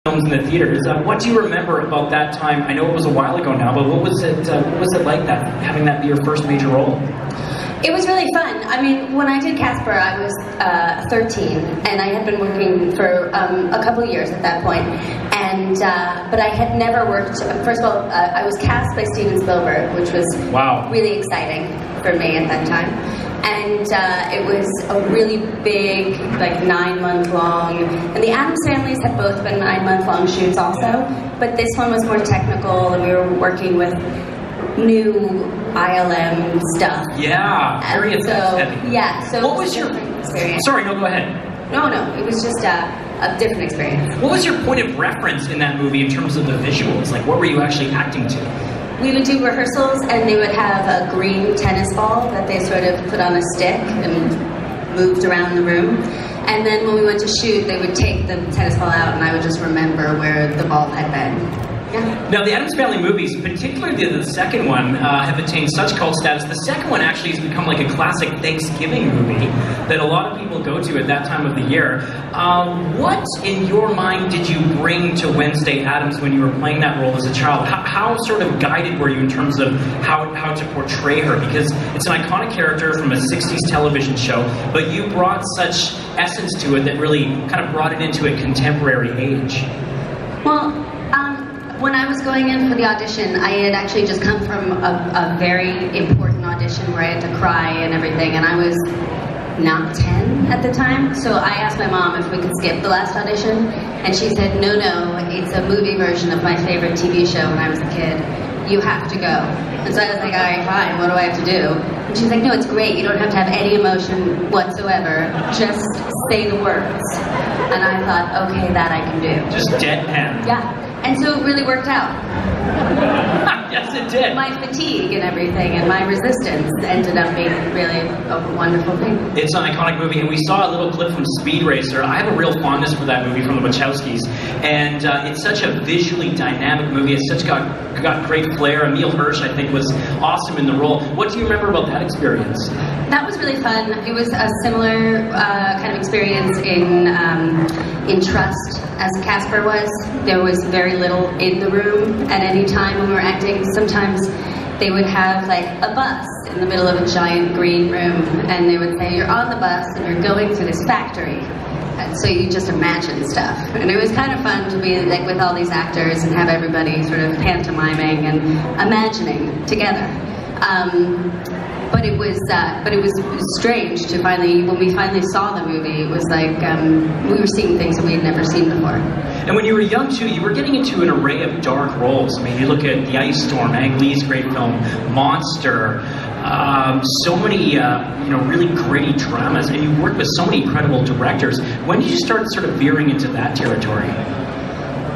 films in the theaters. What do you remember about that time? I know it was a while ago now, but what was it like that, having that be your first major role? It was really fun. I mean, when I did Casper, I was 13, and I had been working for a couple of years at that point. And but I had never worked. First of all, I was cast by Steven Spielberg, which was really exciting for me at that time. And it was a really big, like 9-month-long. And the Addams Families had both been 9-month-long shoots also, but this one was more technical, and we were working with new ILM stuff. Yeah, very heavy. Yeah, so what was your experience? Sorry, no, go ahead. No, it was just a different experience. What was your point of reference in that movie in terms of the visuals? Like, what were you actually acting to? We would do rehearsals, and they would have a green tennis ball that they sort of put on a stick and moved around the room. And then when we went to shoot, they would take the tennis ball out, and I would just remember where the ball had been. Yeah. Now, the Addams Family movies, particularly the second one, have attained such cult status. The second one actually has become like a classic Thanksgiving movie that a lot of people go to at that time of the year. What, in your mind, did you bring to Wednesday Addams when you were playing that role as a child? How sort of guided were you in terms of how to portray her? Because it's an iconic character from a 60s television show, but you brought such essence to it that really kind of brought it into a contemporary age. Well, when I was going in for the audition, I had actually just come from a very important audition where I had to cry and everything, and I was not 10 at the time, so I asked my mom if we could skip the last audition, and she said, no, it's a movie version of my favorite TV show when I was a kid. You have to go. And so I was like, all right, fine, what do I have to do? And she's like, no, it's great, you don't have to have any emotion whatsoever, just say the words. And I thought, okay, that I can do. Just deadpan. Yeah. And so it really worked out. Yes, it did. My fatigue and everything, and my resistance ended up being really a wonderful thing. It's an iconic movie, and we saw a little clip from Speed Racer. I have a real fondness for that movie from the Wachowskis, and it's such a visually dynamic movie. It's got great flair. Emile Hirsch, I think, was awesome in the role. What do you remember about that experience? That was really fun. It was a similar kind of experience in Trust as Casper was. There was very little in the room at any time when we were acting. Sometimes they would have like a bus in the middle of a giant green room, and they would say, you're on the bus and you're going through this factory. And so you just imagine stuff. And it was kind of fun to be like with all these actors and have everybody sort of pantomiming and imagining together. But it was strange to when we finally saw the movie, it was like we were seeing things that we had never seen before. And when you were young too, you were getting into an array of dark roles. I mean, you look at The Ice Storm, Ang Lee's great film, Monster, so many really gritty dramas, and you worked with so many incredible directors. When did you start sort of veering into that territory?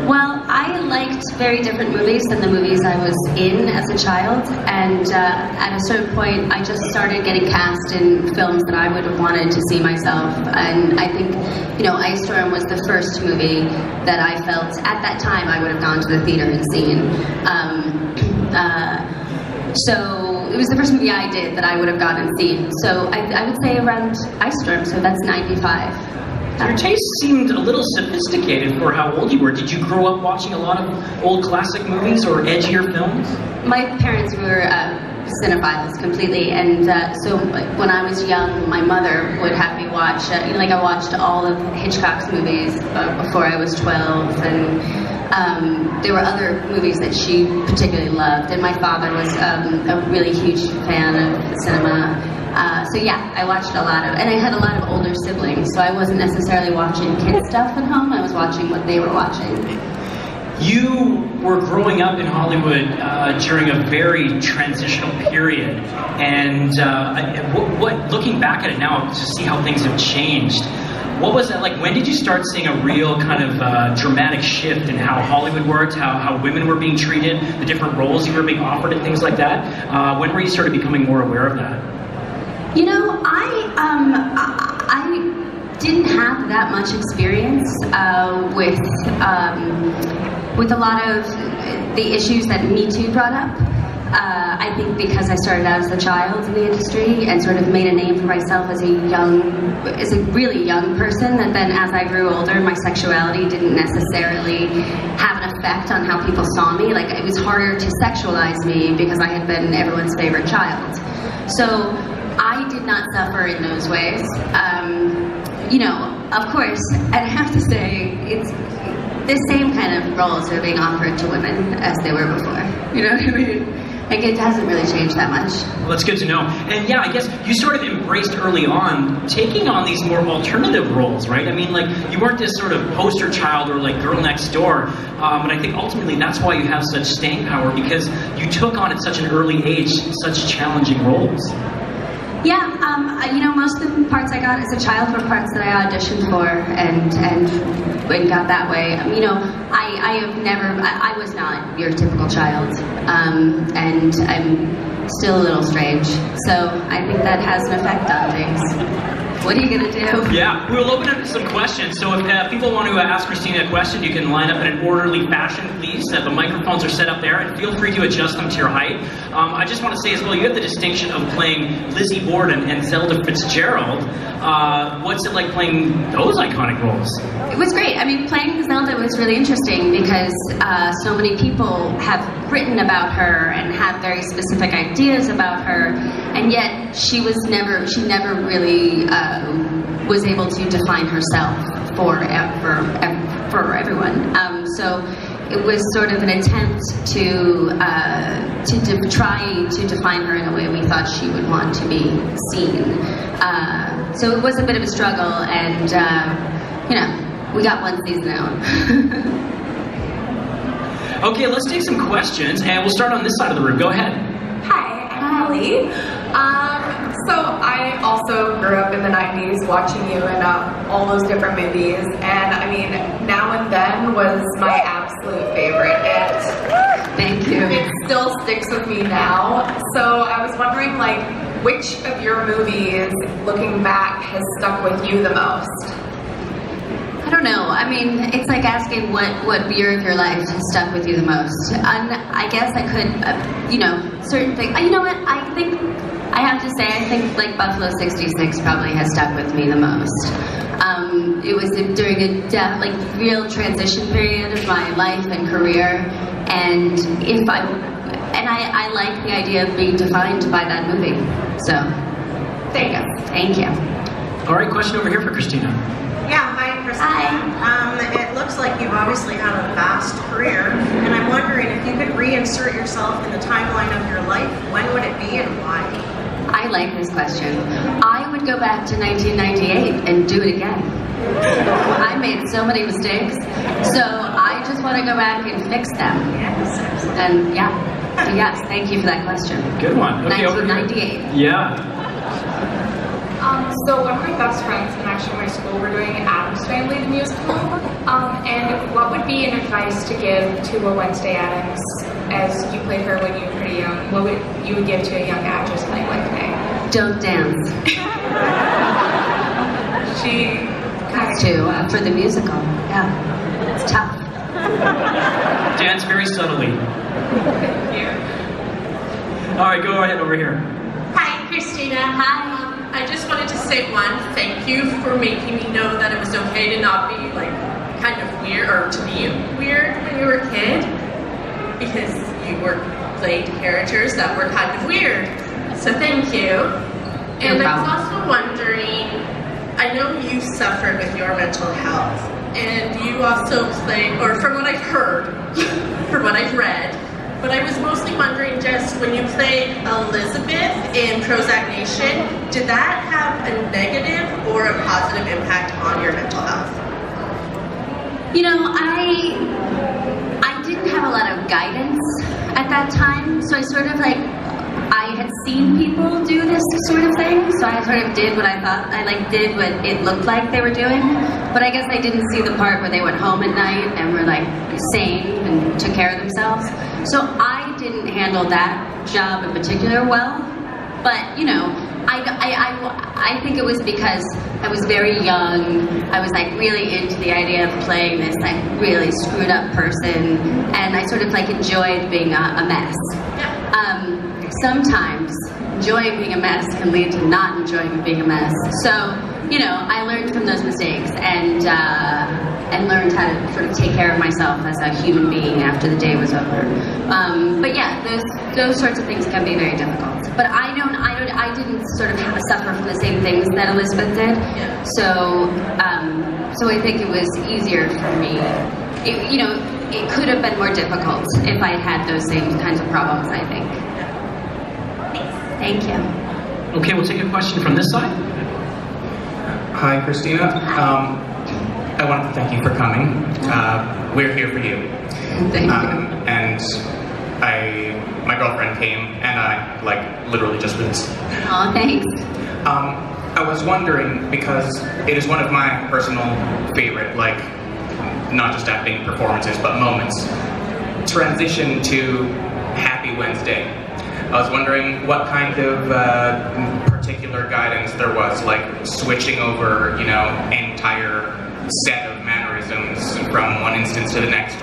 Well, I liked very different movies than the movies I was in as a child, and at a certain point I just started getting cast in films that I would have wanted to see myself, and I think, Ice Storm was the first movie that I felt, at that time, I would have gone to the theater and seen. So it was the first movie I did that I would have gone and seen, so I would say around Ice Storm, so that's 95. Your taste seemed a little sophisticated for how old you were. Did you grow up watching a lot of old classic movies or edgier films? My parents were cinephiles completely, and so when I was young, my mother would have me watch, I watched all of Hitchcock's movies before I was 12, and there were other movies that she particularly loved, and my father was a really huge fan of cinema. So yeah, I watched a lot of, and I had a lot of older siblings, so I wasn't necessarily watching kid stuff at home, I was watching what they were watching. You were growing up in Hollywood during a very transitional period, and looking back at it now to see how things have changed, what was that like? When did you start seeing a real kind of dramatic shift in how Hollywood worked, how women were being treated, the different roles you were being offered and things like that? When were you sort of becoming more aware of that? I didn't have that much experience with a lot of the issues that Me Too brought up. I think because I started out as a child in the industry and sort of made a name for myself as a really young person, that then as I grew older, my sexuality didn't necessarily have an effect on how people saw me. Like, it was harder to sexualize me because I had been everyone's favorite child. So I did not suffer in those ways. You know, of course, and I have to say, it's the same kind of roles are being offered to women as they were before. You know what I mean? Like, it hasn't really changed that much. Well, that's good to know. And yeah, I guess you sort of embraced early on taking on these more alternative roles, right? I mean, like, you weren't this sort of poster child or like girl next door. But I think ultimately that's why you have such staying power, because you took on at such an early age such challenging roles. Yeah, you know, most of the parts I got as a child were parts that I auditioned for and got that way. You know, I was not your typical child, and I'm still a little strange. So I think that has an effect on things. What are you gonna do? Yeah, we'll open up to some questions. So if people want to ask Christina a question, you can line up in an orderly fashion, please. The microphones are set up there, and feel free to adjust them to your height. I just want to say as well, you have the distinction of playing Lizzie Borden and Zelda Fitzgerald. What's it like playing those iconic roles? It was great. I mean, playing Zelda was really interesting because so many people have written about her and have very specific ideas about her, and yet she never really was able to define herself for everyone. So it was sort of an attempt to try to define her in a way we thought she would want to be seen. So it was a bit of a struggle, and you know, we got one season out. Okay, let's take some questions, and we'll start on this side of the room. Go ahead. Hi, I'm Allie. So I also grew up in the 90s watching you in all those different movies, and I mean, Now and Then was my absolute favorite. Thank you. It still sticks with me now. So I was wondering, like, which of your movies, looking back, has stuck with you the most? I don't know. I mean, it's like asking what year of your life has stuck with you the most. And I guess I could, you know, certain things. You know what? I think like Buffalo 66 probably has stuck with me the most. It was during a real transition period of my life and career, and I like the idea of being defined by that movie. So, there you go. Thank you. All right, question over here for Christina. Yeah, hi, Christina. Hi. It looks like you've obviously had a vast career, and I'm wondering if you could reinsert yourself in the timeline of your life, when would it be and why? I like this question. I would go back to 1998 and do it again. I made so many mistakes, so I just want to go back and fix them. Yes. And yeah, yes, thank you for that question. Good one. Okay, 1998. Yeah. So one of my best friends and actually my school were doing Addams Family the musical. And what would be an advice to give to a Wednesday Addams, as you played her when you were pretty young? What would you give to a young actress playing Wednesday? Don't dance. She Has to for the musical. Yeah, it's tough. Dance very subtly. here. All right, go ahead over here. Hi, Christina. Hi. I just wanted to say thank you for making me know that it was okay to not be like kind of weird, or to be weird when you were a kid, because you were played characters that were kind of weird. So thank you. And I was also wondering, I know you suffered with your mental health, and you also played, or from what I've heard, from what I've read, but I was mostly wondering, just when you played Elizabeth in Prozac Nation, did that have a negative or a positive impact on your mental health? You know, I didn't have a lot of guidance at that time, so I sort of I had seen people do this sort of thing, so I sort of did what I thought, did what it looked like they were doing, but I guess I didn't see the part where they went home at night and were sane and took care of themselves. So I didn't handle that job in particular well, but you know, I think it was because I was very young. I was like really into the idea of playing this like really screwed up person, and I sort of like enjoyed being a mess. Sometimes enjoying being a mess can lead to not enjoying being a mess. So, you know, I learned from those mistakes and learned how to sort of take care of myself as a human being after the day was over. But yeah, those sorts of things can be very difficult. But I didn't sort of suffer from the same things that Elizabeth did. So I think it was easier for me. It could have been more difficult if I had those same kinds of problems, I think. Thank you. Okay, we'll take a question from this side. Hi, Christina. I wanted to thank you for coming. We're here for you. Thank you. And my girlfriend came, and I, like, literally just this. Oh, thanks. I was wondering, because it is one of my personal favorite, like, not just acting performances, but moments, transition to Happy Wednesday. I was wondering what kind of particular guidance there was, like switching over, you know, an entire set of mannerisms from one instance to the next.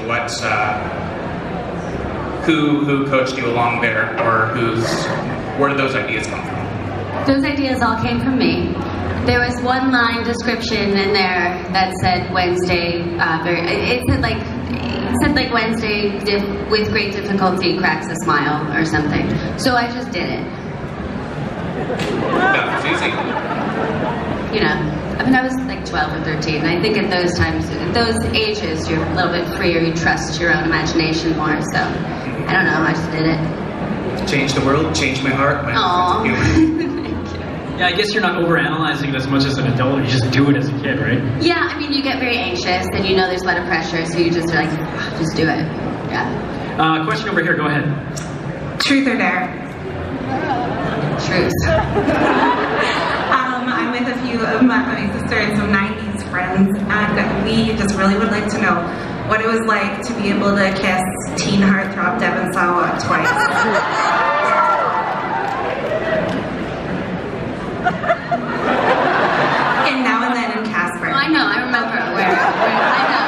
Who coached you along there, or where did those ideas come from? Those ideas all came from me. There was one line description in there that said Wednesday. It said like Wednesday with great difficulty cracks a smile or something. So I just did it. That was easy. You know, I mean, I was like 12 or 13. I think at those times, at those ages, you're a little bit freer. You trust your own imagination more. So I don't know. I just did it. Changed the world. Changed my heart. My Aww. sense of humor. Yeah, I guess you're not overanalyzing it as much as an adult. You just do it as a kid, right? Yeah, I mean, you get very anxious, and you know there's a lot of pressure, so you just are like, just do it. Yeah. Question over here. Go ahead. Truth or dare? Truth. I'm with a few of my sister and some 90s friends, and we just really would like to know what it was like to be able to kiss teen heartthrob Devon Sawa twice. And now and then in Casper. I know, I remember where I know.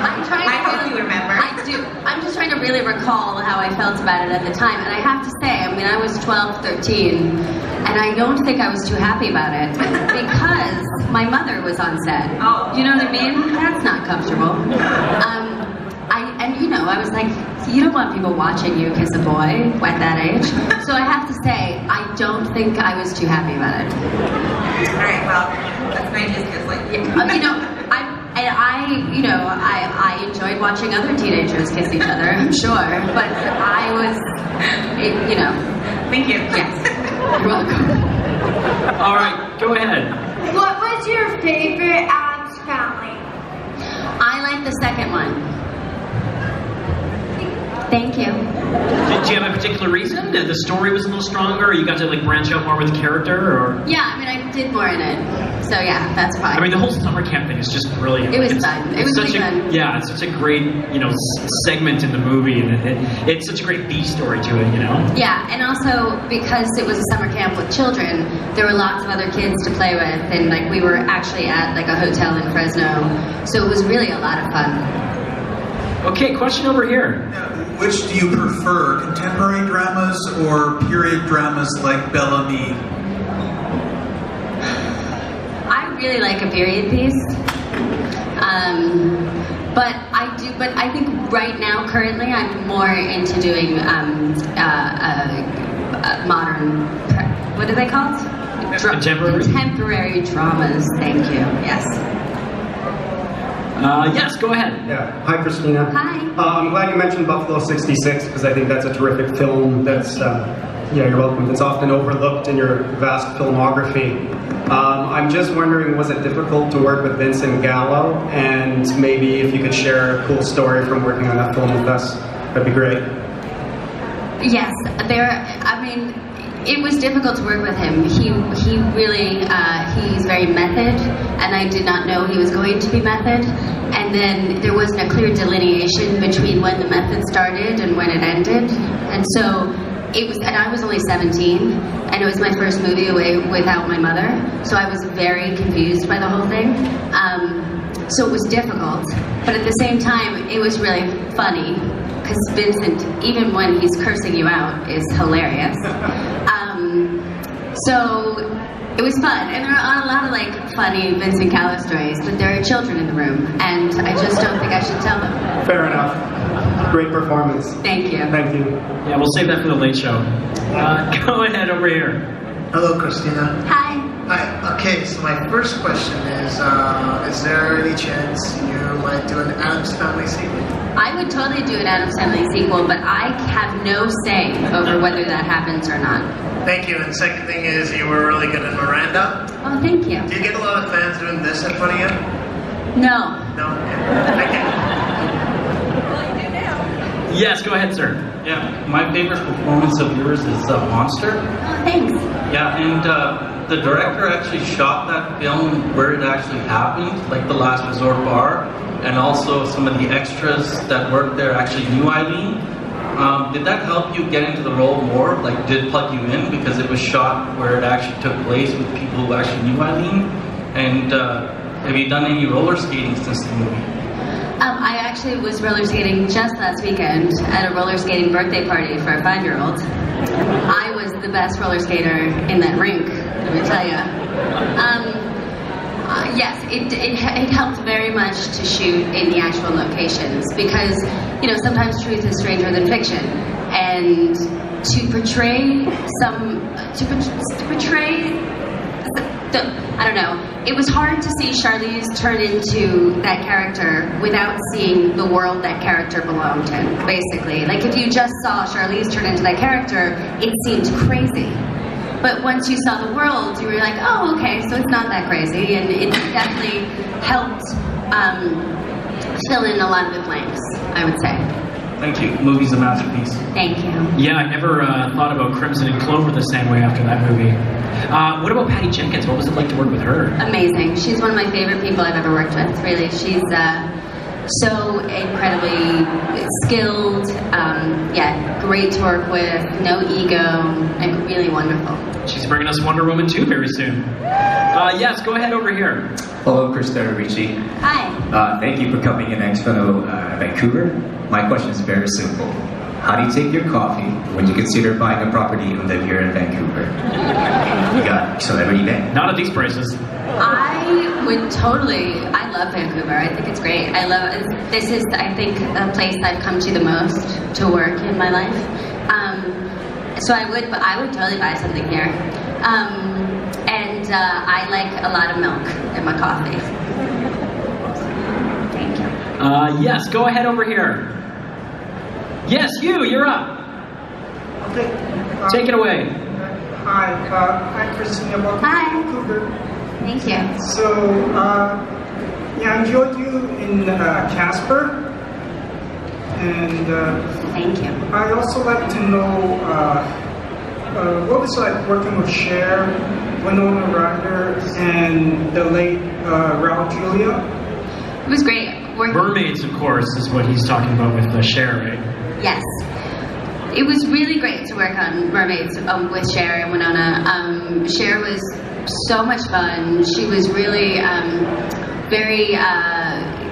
I'm trying to I hope you remember. I do. I'm just trying to really recall how I felt about it at the time. And I have to say, I mean, I was 12, 13, and I don't think I was too happy about it because my mother was on set. Oh. You know what I mean? That's not comfortable. And you know, I was like, you don't want people watching you kiss a boy at that age. So I have to say, I don't think I was too happy about it. All right, well, that's 90s kids like you. You know, I enjoyed watching other teenagers kiss each other, I'm sure, but I was, you know. Thank you. Yes. You're welcome. All right, go ahead. What was your favorite Addams Family? I like the second one. Thank you. Did you have a particular reason? The story was a little stronger, or you got to like branch out more with the character, or? Yeah, I mean, I did more in it. So yeah, that's fine. I mean, the whole summer camp thing is just brilliant. It was fun. It was such really fun. Yeah, it's such a great, you know, segment in the movie, and it's such a great B story to it, you know? Yeah, and also because it was a summer camp with children, there were lots of other kids to play with, and like we were actually at like a hotel in Fresno, so it was really a lot of fun. Okay, question over here. Which do you prefer, contemporary dramas or period dramas like Bellamy? I really like a period piece, but I think right now, currently, I'm more into doing modern. What are they called? Contemporary dramas. Thank you. Yes. Yes, go ahead. Yeah. Hi, Christina. Hi. I'm glad you mentioned Buffalo 66 because I think that's a terrific film. That's yeah, you're welcome. It's often overlooked in your vast filmography. I'm just wondering, was it difficult to work with Vincent Gallo? And maybe if you could share a cool story from working on that film with us, that'd be great. Yes, I mean, it was difficult to work with him. He really, he's very method, and I did not know he was going to be method. And then there wasn't a clear delineation between when the method started and when it ended. And so and I was only 17, and it was my first movie away without my mother, so I was very confused by the whole thing. So it was difficult, but at the same time, it was really funny, because Vincent, even when he's cursing you out, is hilarious. So it was fun, and there are a lot of like funny Vincent Gallo stories, but there are children in the room, and I just don't think I should tell them. Fair enough. Great performance. Thank you. Thank you. Yeah, we'll save that for the late show. Go ahead over here. Hello, Christina. Hi. Hi. Okay, so my first question is there any chance you might do an Addams Family sequel? I would totally do an Addams Family sequel, but I have no say over whether that happens or not. Thank you. And second thing is, you were really good at Miranda. Oh, thank you. Do you get a lot of fans doing this in front of you? No. No? Thank you. Yes, go ahead, sir. Yeah, my favorite performance of yours is Monster. Oh, thanks. Yeah, and the director actually shot that film where it actually happened, like the Last Resort Bar, and also some of the extras that worked there actually knew Eileen. Did that help you get into the role more? Like, did it plug you in because it was shot where it actually took place with people who actually knew Eileen? And have you done any roller skating since the movie? I actually was roller skating just last weekend at a roller skating birthday party for a 5-year-old. I was the best roller skater in that rink, let me tell you. Yes, it helped very much to shoot in the actual locations because, you know, sometimes truth is stranger than fiction. And to portray I don't know, it was hard to see Charlize turn into that character without seeing the world that character belonged in, basically. Like, if you just saw Charlize turn into that character, it seemed crazy. But once you saw the world, you were like, oh, okay, so it's not that crazy, and it definitely helped fill in a lot of the blanks, I would say. Thank you. Movie's a masterpiece. Thank you. Yeah, I never thought about Crimson and Clover the same way after that movie. What about Patty Jenkins? What was it like to work with her? Amazing. She's one of my favorite people I've ever worked with, really. She's so incredibly skilled, yeah, great to work with, no ego, and really wonderful. She's bringing us Wonder Woman 2 very soon. Yes, go ahead over here. Hello, Christina Ricci. Hi. Thank you for coming in Expo Vancouver. My question is very simple. How do you take your coffee when you consider buying a property and live here in Vancouver? You got Celebrity Day. Not at these prices. I would totally, I love Vancouver. I think it's great. I love it. This is, I think, a place I've come to the most to work in my life. So I would totally buy something here. And I like a lot of milk in my coffee. Thank you. Yes, go ahead over here. Yes, you're up. Okay. Take it away. Hi, Christina. Welcome to Vancouver. Thank you. So, yeah, I enjoyed you in Casper. And thank you. I'd also like to know what was it like working with Cher, Winona Ryder, and the late Raul Julia? It was great. Mermaids, of course, is what he's talking about with Cher, right? Yes. It was really great to work on Mermaids with Cher and Winona. Cher was so much fun. She was really very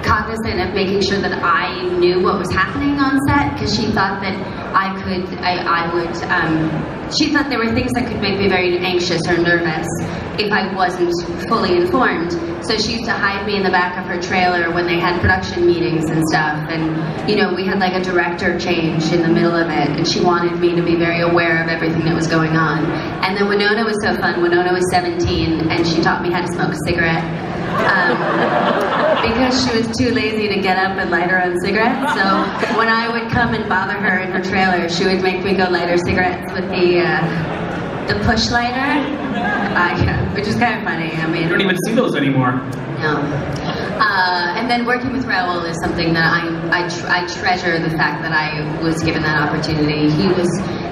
cognizant of making sure that I knew what was happening on set, because she thought that she thought there were things that could make me very anxious or nervous if I wasn't fully informed. So she used to hide me in the back of her trailer when they had production meetings and stuff, and, you know, we had like a director change in the middle of it, and she wanted me to be very aware of everything that was going on. And then Winona was so fun. Winona was 17, and she taught me how to smoke a cigarette. Because she was too lazy to get up and light her own cigarettes. So when I would come and bother her in her trailer, she would make me go light her cigarettes with the push lighter, which is kind of funny. I mean, you don't even see those anymore. No. And then working with Raul is something that I treasure the fact that I was given that opportunity.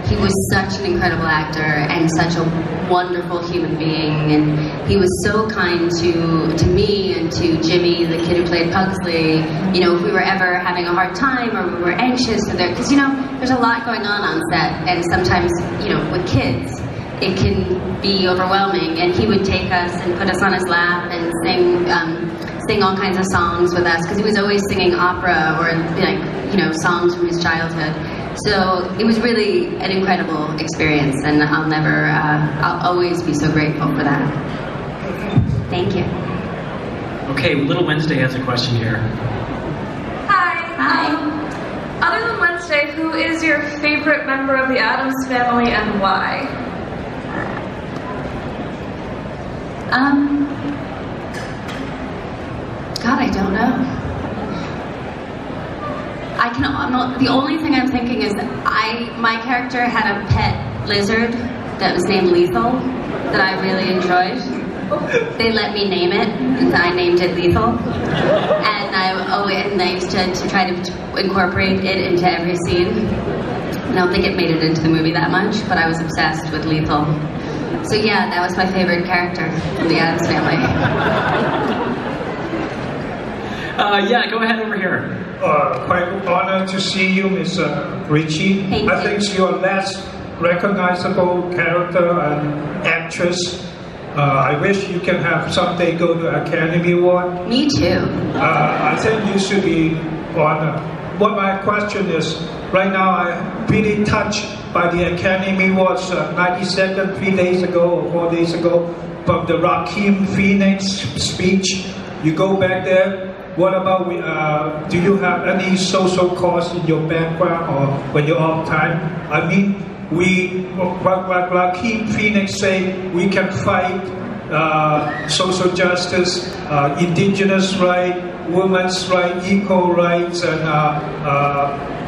he was such an incredible actor and such a wonderful human being, and he was so kind to me and to Jimmy, the kid who played Pugsley. You know, if we were ever having a hard time or we were anxious, because you know, there's a lot going on set, and sometimes, you know, with kids, it can be overwhelming, and he would take us and put us on his lap and sing all kinds of songs with us, because he was always singing opera or, like, you know, songs from his childhood. So it was really an incredible experience, and I'll always be so grateful for that. Thank you. Okay, Little Wednesday has a question here. Hi. Hi. Other than Wednesday, who is your favorite member of the Addams Family and why? God, I don't know. The only thing I'm thinking is that my character had a pet lizard that was named Lethal that I really enjoyed. They let me name it, and I named it Lethal. And I used to try to incorporate it into every scene. I don't think it made it into the movie that much, but I was obsessed with Lethal. So yeah, that was my favorite character in the Addams Family. Yeah, go ahead over here. Quite honored to see you, Miss Ritchie. I think you're less recognizable character and actress. I wish you can have someday go to Academy Award. Me too. I think you should be honored. What my question is, right now I'm pretty touched by the Academy Awards 92nd, 3 days ago or 4 days ago, from the Joaquin Phoenix speech. You go back there. What about, do you have any social cause in your background or when you're off time? I mean, Joaquin Phoenix say we can fight social justice, indigenous rights, women's rights, equal rights, and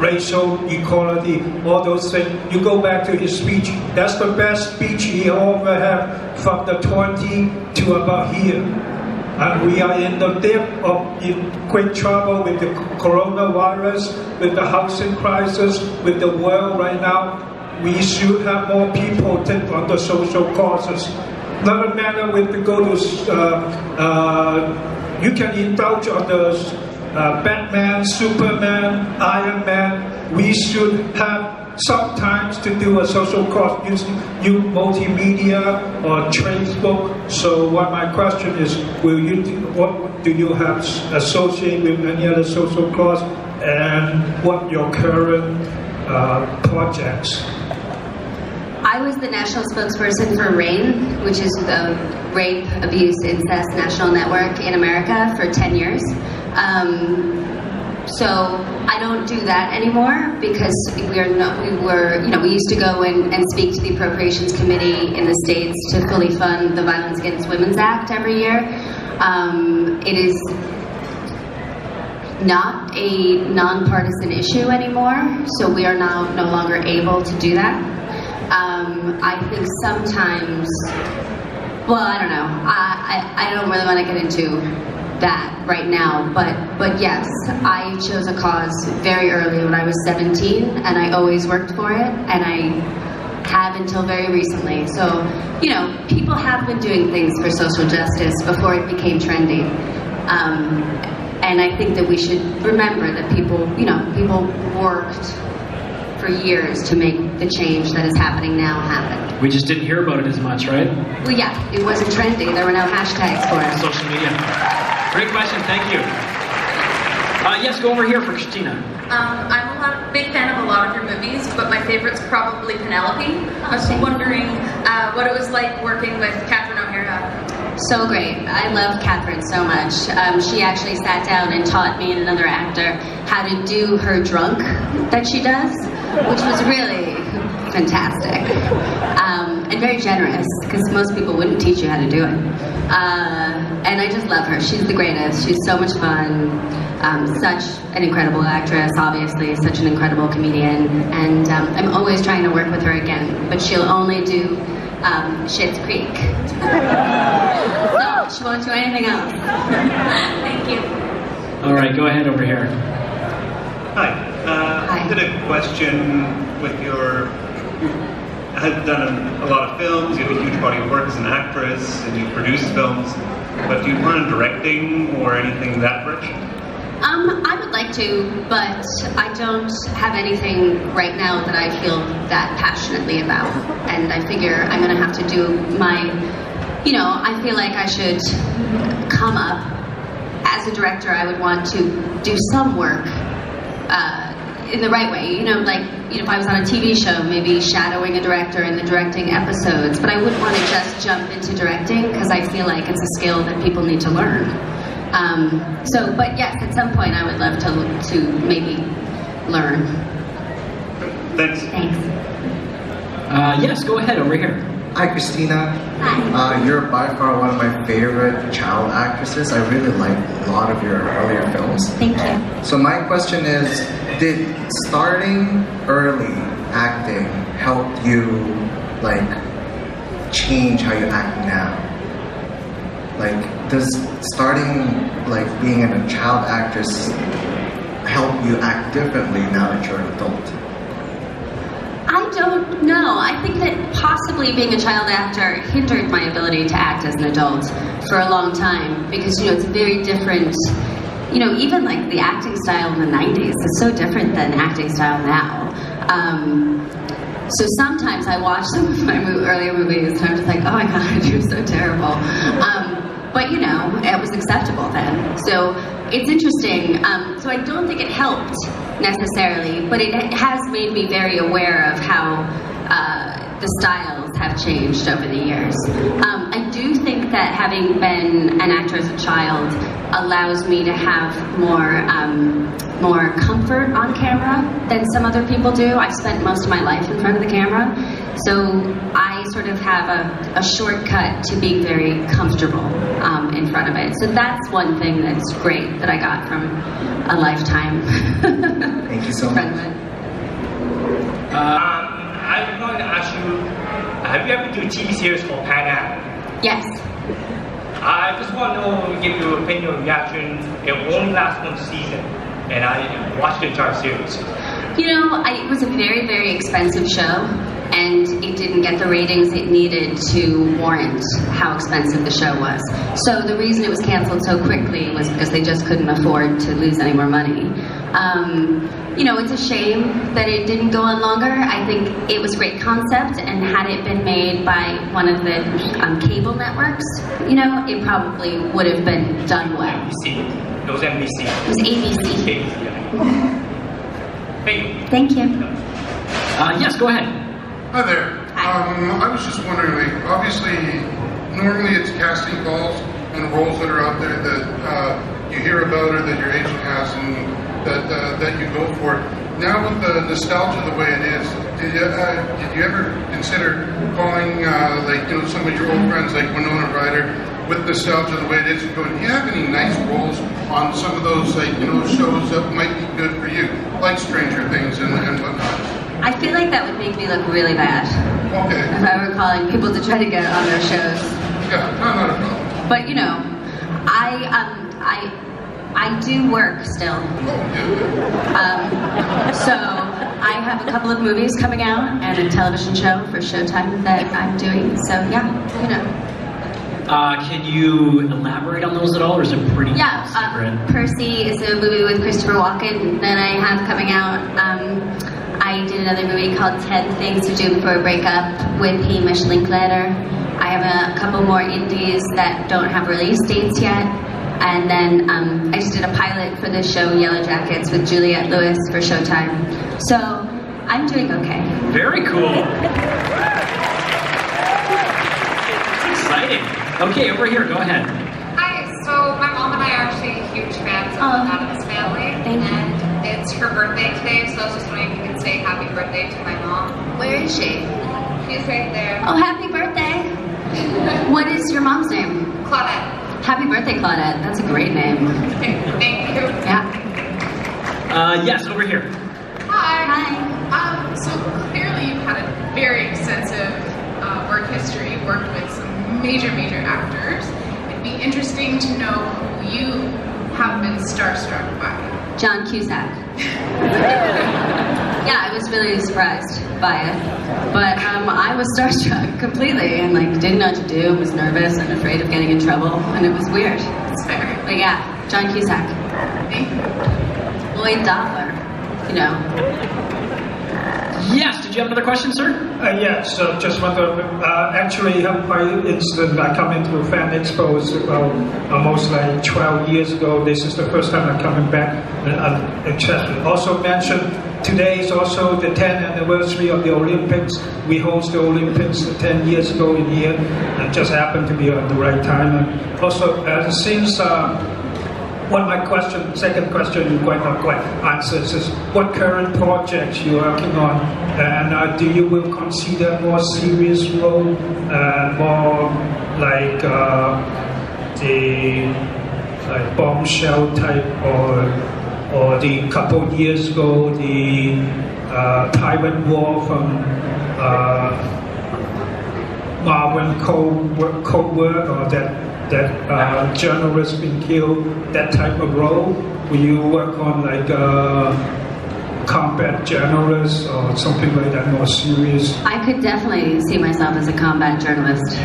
racial equality, all those things. You go back to his speech, that's the best speech he ever had from the 20 to about here. And we are in the depth of great trouble with the coronavirus, with the housing crisis, with the world right now. We should have more people take on the social causes. Doesn't matter with the go to, you can indulge on the Batman, Superman, Iron Man. We should have sometimes to do a social cause using multimedia or Facebook. So what my question is, what do you have associated with any other social cause, and what your current projects? I was the national spokesperson for RAINN, which is the Rape, Abuse, Incest National Network in America, for 10 years. So I don't do that anymore because we used to go and speak to the Appropriations Committee in the States to fully fund the Violence Against Women's Act every year. It is not a nonpartisan issue anymore, so we are now no longer able to do that. I think sometimes, well, I don't know. I don't really want to get into that right now, but yes, I chose a cause very early when I was 17, and I always worked for it, and I have until very recently. So, you know, people have been doing things for social justice before it became trendy. And I think that we should remember that people worked for years to make the change that is happening now happen. We just didn't hear about it as much, right? Well, yeah, it wasn't trendy. There were no hashtags for it. Social media. Great question, thank you. Yes, go over here for Christina. I'm a big fan of a lot of your movies, but my favorite's probably Penelope. I was wondering what it was like working with Catherine O'Hara. So great. I love Catherine so much. She actually sat down and taught me and another actor how to do her drunk that she does, which was really fantastic. And very generous, because most people wouldn't teach you how to do it. And I just love her. She's the greatest. She's so much fun. Such an incredible actress, obviously, such an incredible comedian. And I'm always trying to work with her again, but she'll only do Schitt's Creek. So she won't do anything else. Thank you. All right, go ahead over here. Hi. I had a question with your have done a lot of films, you have a huge body of work as an actress, and you produce films, but do you plan on directing or anything in that direction? I would like to, but I don't have anything right now that I feel that passionately about. And I figure I'm going to have to do my, you know, I feel like I should come up. As a director, I would want to do some work in the right way. You know, like, you know, if I was on a TV show, maybe shadowing a director and the directing episodes. But I wouldn't want to just jump into directing because I feel like it's a skill that people need to learn. But yes, at some point I would love to maybe learn. Thanks. Thanks. Yes, go ahead, over here. Hi, Christina. Hi. You're by far one of my favorite child actresses. I really like a lot of your earlier films. Thank you. So my question is, did starting early acting help you, like, change how you act now? Like, does starting, like, being a child actress help you act differently now that you're an adult? I don't know. I think that possibly being a child actor hindered my ability to act as an adult for a long time because, you know, it's a very different, you know, even like the acting style in the 90s is so different than acting style now. So sometimes I watch some of my earlier movies and I'm just like, oh my God, you're so terrible. But, you know, it was acceptable then. So it's interesting. So I don't think it helped necessarily, but it has made me very aware of how the styles have changed over the years. I do think that having been an actor as a child allows me to have more comfort on camera than some other people do. I've spent most of my life in front of the camera, so I sort of have a shortcut to being very comfortable in front of it. So that's one thing that's great that I got from a lifetime. Thank you so much. I'm going to ask you, have you ever do a TV series called Pan Am? Yes. I just want to know, give your opinion or reaction. It only lasts one season, and I watched the entire series. You know, it was a very, very expensive show, and it didn't get the ratings it needed to warrant how expensive the show was. So the reason it was canceled so quickly was because they just couldn't afford to lose any more money. You know, it's a shame that it didn't go on longer. I think it was a great concept, and had it been made by one of the cable networks, you know, it probably would have been done well. NBC. It was NBC. It was ABC. Yeah. Thank you. Thank you. Yes, go ahead. Hi there. I was just wondering, like, obviously, normally it's casting calls and roles that are out there that you hear about or that your agent has and that you go for. Now with the nostalgia the way it is, did you ever consider calling like, you know, some of your old friends like Winona Ryder with nostalgia the way it is and going, do you have any nice roles on some of those, like, you know, shows that might be good for you, like Stranger Things and whatnot? I feel like that would make me look really bad. Okay. If I were calling people to try to get on their shows. Yeah, not a problem. But you know, I do work still. So I have a couple of movies coming out and a television show for Showtime that I'm doing. So yeah, you know. Can you elaborate on those at all, or is it pretty secret? Percy is a movie with Christopher Walken that I have coming out. I did another movie called 10 Things to Do Before a Breakup with Hamish Linklater. I have a couple more indies that don't have release dates yet. And then I just did a pilot for the show Yellow Jackets with Juliette Lewis for Showtime. So I'm doing okay. Very cool. Exciting. Okay, over here, go ahead. Hi, so my mom and I are actually huge fans of Addams Family. Thank you. And it's her birthday today, so I was just wondering if you could say happy birthday to my mom. Where is she? She's right there. Oh, happy birthday. What is your mom's name? Claudette. Happy birthday, Claudette. That's a great name. Thank you. Yeah. Yes, over here. Hi. So clearly you've had a very extensive work history, worked with some major actors. It'd be interesting to know who you have been starstruck by. John Cusack. Yeah, I was really really surprised by it, but I was starstruck completely and like didn't know what to do, was nervous and afraid of getting in trouble, and it was weird. It's fair. But yeah, John Cusack. Lloyd Dobler, you know. Yes, did you have another question, sir? Yes, just want to actually have my incident. I come into Fan Expos almost like 12 years ago. This is the first time I'm coming back. Also mentioned today is also the 10th anniversary of the Olympics. We host the Olympics 10 years ago in here. It just happened to be at the right time. And also, since one of my second question you might not quite answer is what current projects you're working on, and do you will consider more serious role, more like the Bombshell type, or the couple years ago the Private War from Marvin Covert, or that journalist been killed, that type of role? Will you work on like combat journalist or something like that, more serious? I could definitely see myself as a combat journalist.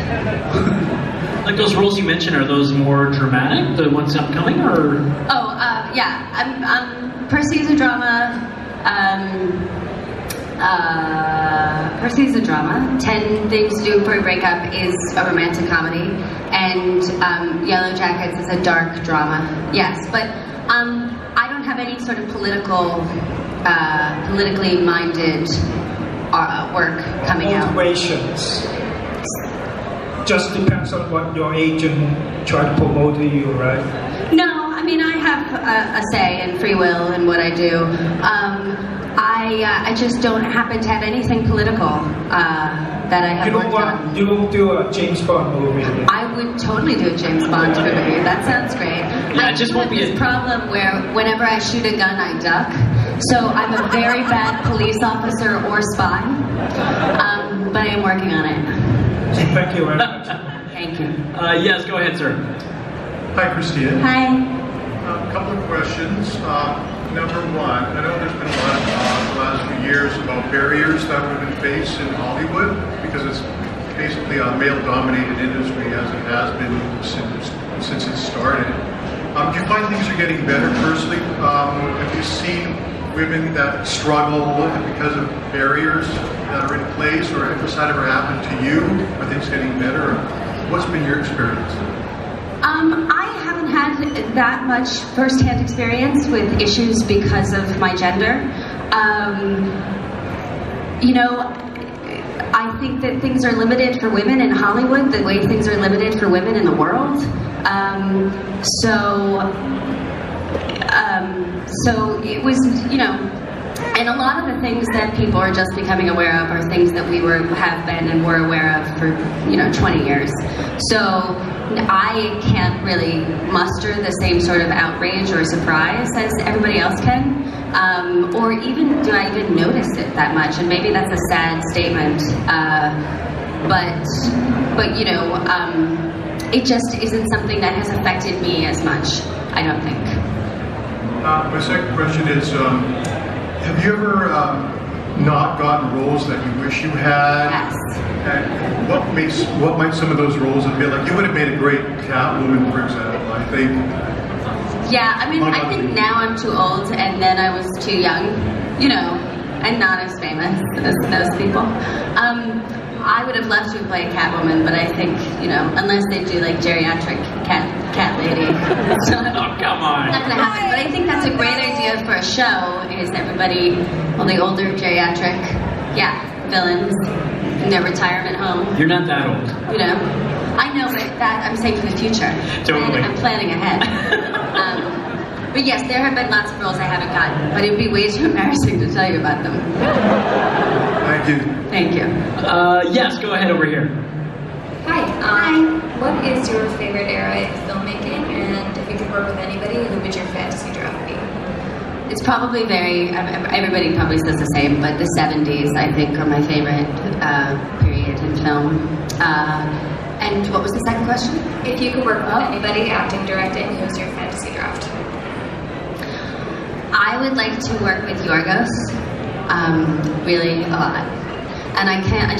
Like those roles you mentioned, are those more dramatic, the ones upcoming, or? Oh, yeah, Percy's a drama. Percy's a drama. 10 Things to Do Before a Breakup is a romantic comedy, and Yellow Jackets is a dark drama. Yes, but I don't have any sort of politically minded work coming out. Motivations. Just depends on what your agent try to promote to you, right? No, I mean I have a say and free will in what I do. I just don't happen to have anything political that I have worked on. You won't do a James Bond movie? I would totally do a James Bond movie. That sounds great. Yeah, I just have this problem where whenever I shoot a gun, I duck. So I'm a very bad police officer or spy. But I am working on it. Thank you very much. Thank you. Yes, go ahead, sir. Hi, Christina. Hi. A couple of questions. Number one, I know there's been a lot of talk the last few years about barriers that women face in Hollywood, because it's basically a male-dominated industry as it has been since it started. Do you find things are getting better personally? Have you seen women that struggle because of barriers that are in place, or has that ever happened to you? Are things getting better? What's been your experience? I haven't had that much first-hand experience with issues because of my gender. You know, I think that things are limited for women in Hollywood the way things are limited for women in the world. So it was, you know, and a lot of the things that people are just becoming aware of are things that we have been and were aware of for, you know, 20 years. So I can't really muster the same sort of outrage or surprise as everybody else can, or even do I even notice it that much? And maybe that's a sad statement, but you know, it just isn't something that has affected me as much, I don't think. My second question is, have you ever not gotten roles that you wish you had? Yes. And what might some of those roles have been? Like, you would have made a great Catwoman, for example, I think. Yeah, I mean, I think now I'm too old, and then I was too young, you know, and not as famous as those people. I would have loved to play Catwoman, but I think, you know, unless they do like geriatric cat lady, so oh, come on. Not gonna happen. But I think that's a great idea for a show. Is everybody, well, the older geriatric, villains in their retirement home. You're not that old. You know, I know, but that I'm saying for the future. Totally. I'm planning ahead. But yes, there have been lots of roles I haven't gotten, but it would be way too embarrassing to tell you about them. Thank you. Thank you. Yes, go ahead over here. Hi. What is your favorite era in filmmaking, and if you could work with anybody, who would your fantasy draft be? It's probably everybody probably says the same, but the 70s, I think, are my favorite period in film. And what was the second question? If you could work with anybody, acting, directing, who's your fantasy draft? I would like to work with Yorgos. really a lot. And I can't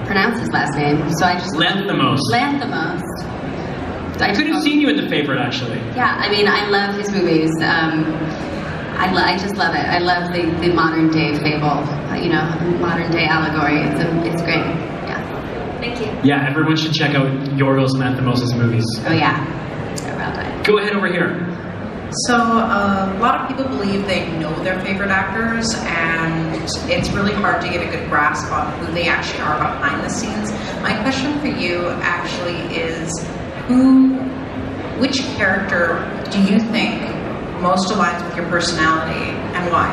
pronounce his last name, so I just... Lanthimos. Lanthimos. I could have seen you in The Favorite, actually. Yeah, I mean, I love his movies. I just love it. I love the modern day fable, you know, modern day allegory. It's great. Yeah. Thank you. Yeah, everyone should check out Yorgos Lanthimos' movies. Oh yeah. They're well done. Go ahead over here. So a lot of people believe they know their favorite actors, and it's really hard to get a good grasp on who they actually are behind the scenes. My question for you actually is, which character do you think most aligns with your personality, and why?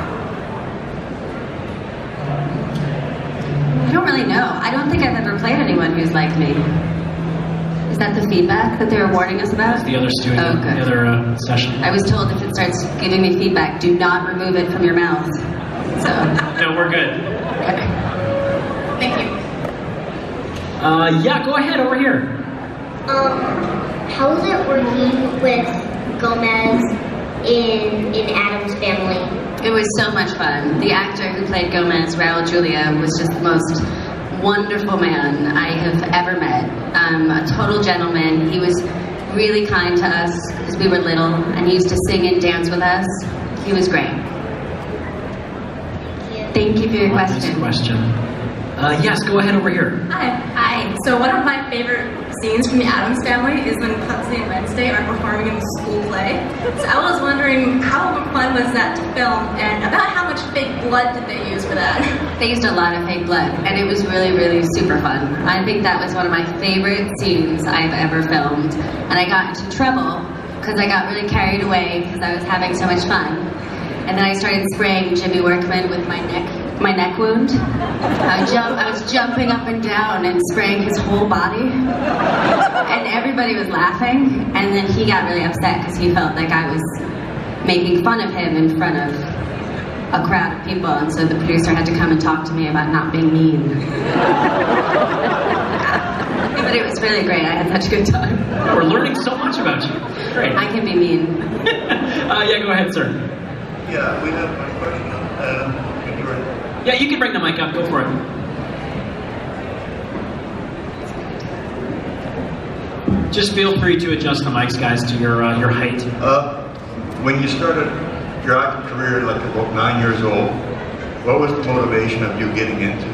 I don't really know. I don't think I've ever played anyone who's like me. Is that the feedback that they were warning us about? That's the other student, oh, good. The other session. I was told if it starts giving me feedback, do not remove it from your mouth. So. No, we're good. Okay. Thank you. Yeah, go ahead over here. How is it working with Gomez in Addams Family? It was so much fun. The actor who played Gomez, Raul Julia, was just the most wonderful man I have ever met. A total gentleman. He was really kind to us because we were little, and he used to sing and dance with us. He was great. Thank you for your question. Nice question. Yes, go ahead over here. Hi. So one of my favorite scenes from the Addams Family is when Pugsley and Wednesday are performing in the school play. So I was wondering how fun was that to film, and about how much fake blood did they use for that? They used a lot of fake blood, and it was really, really super fun. I think that was one of my favorite scenes I've ever filmed, and I got into trouble because I got really carried away because I was having so much fun. And then I started spraying Jimmy Workman with my neck wound. I was jumping up and down and spraying his whole body. And everybody was laughing. And then he got really upset because he felt like I was making fun of him in front of a crowd of people. And so the producer had to come and talk to me about not being mean. But it was really great. I had such a good time. We're learning so much about you. Great. I can be mean. Yeah, go ahead, sir. Yeah, we have one question. Yeah, you can bring the mic up. Go for it. Just feel free to adjust the mics, guys, to your height. When you started your acting career, like about 9 years old, what was the motivation of you getting into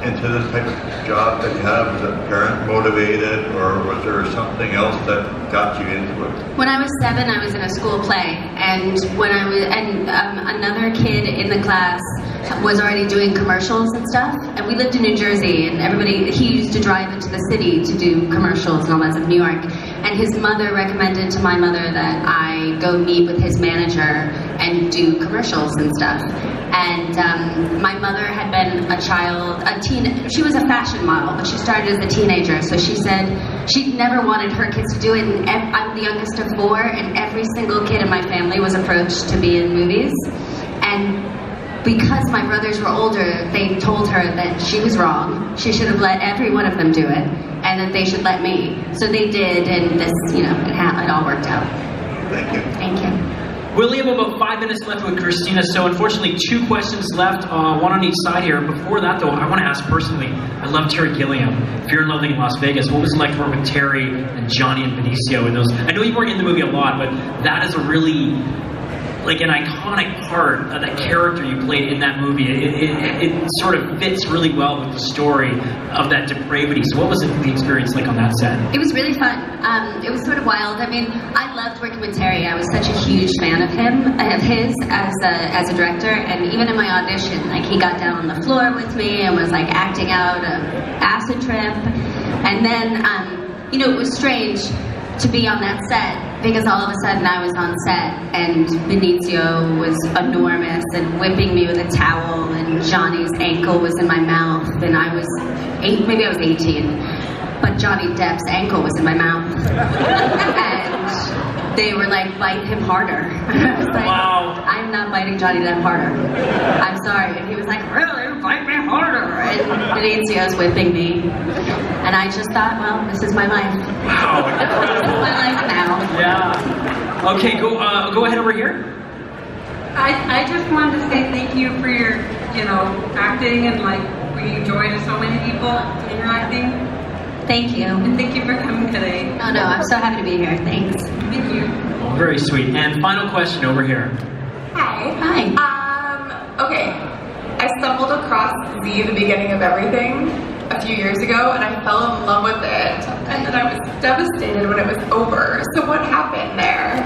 this type of job that you have? Was it parent motivated, or was there something else that got you into it? When I was 7, I was in a school play, and another kid in the class was already doing commercials and stuff, and we lived in New Jersey, and he used to drive into the city to do commercials and all that stuff, New York, and his mother recommended to my mother that I go meet with his manager and do commercials and stuff. And my mother had been she was a fashion model, but she started as a teenager, so she said she never wanted her kids to do it, and I'm the youngest of 4, and every single kid in my family was approached to be in movies. And because my brothers were older, they told her that she was wrong. She should have let every one of them do it, and that they should let me. So they did, and this, it all worked out. Thank you. Thank you. We only have about 5 minutes left with Christina, so unfortunately 2 questions left, one on each side here. Before that, though, I want to ask personally, I love Terry Gilliam. Fear and Loathing in Las Vegas. What was it like to work with Terry and Johnny and Benicio in those? I know you weren't in the movie a lot, but that is a really, like, an iconic part of that character you played in that movie. It sort of fits really well with the story of that depravity. So what was the experience like on that set? It was really fun. It was sort of wild. I mean, I loved working with Terry. I was such a huge fan of his as a director, and even in my audition, like, he got down on the floor with me and was like acting out an acid trip. And then, it was strange to be on that set, because all of a sudden I was on set and Benicio was enormous and whipping me with a towel, and Johnny's ankle was in my mouth, and I was maybe I was 18, but Johnny Depp's ankle was in my mouth. And they were like, bite him harder. I was like, wow. I'm not biting Johnny Depp harder. I'm sorry. And he was like, really? Bite me harder. And Benicio's whipping me. And I just thought, well, this is my life. Wow. This is my life now. Yeah. Okay, go ahead over here. I just wanted to say thank you for your, acting and like bringing joy to so many people in your acting. Thank you. And thank you for coming today. Oh no, I'm so happy to be here. Thanks. Thank you. Oh, very sweet. And final question over here. Hi. Hi. Okay. I stumbled across Z, the beginning of everything, a few years ago, and I fell in love with it. And then I was devastated when it was over. So what happened there?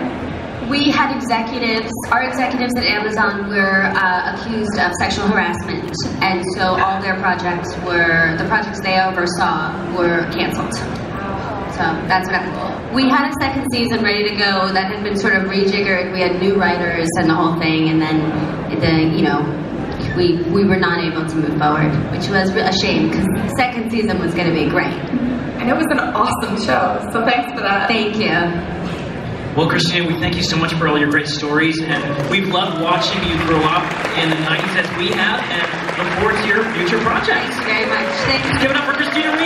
We had our executives at Amazon were accused of sexual harassment, and so all their projects the projects they oversaw were canceled. So that's what happened. We had a second season ready to go that had been sort of rejiggered. We had new writers and the whole thing, and then we were not able to move forward, which was a shame because the second season was going to be great. And it was an awesome show, so thanks for that. Thank you. Well, Christina, we thank you so much for all your great stories, and we've loved watching you grow up in the 90s as we have, and look forward to your future projects. Thank you very much. Thank you. Give it up for Christina.